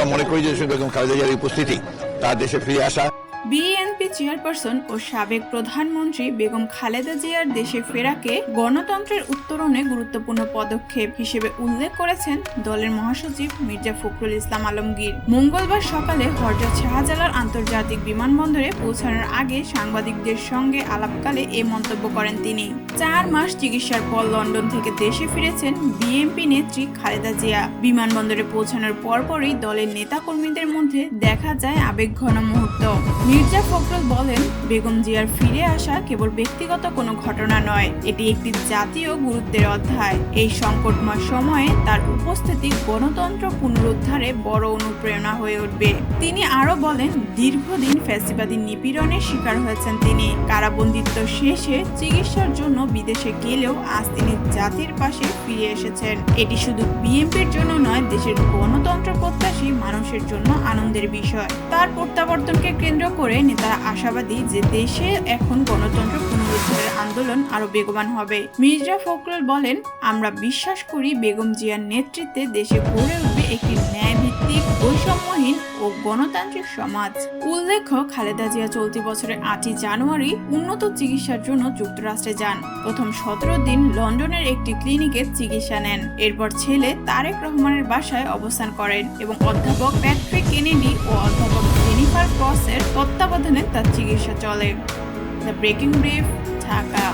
আমরা মনে করি যে বেগম খালেদা জিয়ার উপস্থিতি তার দেশে ফিরে আসা। বিএনপি চেয়ারপারসন ও সাবেক প্রধানমন্ত্রী বেগম খালেদা জিয়ার দেশে ফেরাকে গণতন্ত্রের উত্তরণে গুরুত্বপূর্ণ পদক্ষেপ হিসেবে উল্লেখ করেছেন দলের মহাসচিব মির্জা ফখরুল ইসলাম আলমগীর। মঙ্গলবার সকালে হযরত শাহজালাল আন্তর্জাতিক বিমানবন্দরে পৌঁছানোর আগে সাংবাদিকদের সঙ্গে আলাপকালে এ মন্তব্য করেন তিনি। 4 মাস চিকিৎসার পর লন্ডন থেকে দেশে ফিরেছেন বিএনপি নেত্রী খালেদা জিয়া। বিমানবন্দরে পৌঁছানোর পরপরই দলের নেতাকর্মীদের মধ্যে দেখা যায় আবেগঘন মুহূর্ত। মির্জা ফখরুল বলেন, বেগম জিয়ার ফিরে আসা কেবল ব্যক্তিগত কোনো ঘটনা নয়, এটি একটি জাতীয় গুরুত্বের অধ্যায়। এই সংকটময় সময়ে তার উপস্থিতি গণতন্ত্র পুনরুদ্ধারে বড় অনুপ্রেরণা হয়ে উঠবে। তিনি আরো বলেন, দীর্ঘদিন ফ্যাসিবাদী নিপীড়নের শিকার হয়েছেন তিনি। কারাবন্দিত্ব শেষে চিকিৎসার জন্য বিদেশে গেলেও আজ তিনি জাতির পাশে ফিরে এসেছেন। এটি শুধু বিএনপির জন্য নয়, দেশের গণতন্ত্র প্রত্যাশী মানুষের জন্য আনন্দের বিষয়। তার প্রত্যাবর্তনকে কেন্দ্র করে নেতারা আশাবাদী যে দেশে এখন গণতন্ত্র পুনরুদ্ধারের আন্দোলন আরো বেগবান হবে। মির্জা ফখরুল বলেন, আমরা বিশ্বাস করি বেগম জিয়ার নেতৃত্বে দেশে গড়ে উঠবে একটি ন্যায়ভিত্তিক, বৈষম্যহীন ও গণতান্ত্রিক সমাজ। উল্লেখ্য, খালেদা জিয়া চলতি বছরের 8 জানুয়ারি উন্নত চিকিৎসার জন্য যুক্তরাষ্ট্রে যান। প্রথম 17 দিন লন্ডনের একটি ক্লিনিকে চিকিৎসা নেন। এরপর ছেলে তারেক রহমানের বাসায় অবস্থান করেন এবং অধ্যাপক প্যাট্রিক কেনেডি ও অধ্যাপক জেনিফার ক্রসের তত্ত্বাবধানে তার চিকিৎসা চলে। The breaking brief, Dhaka.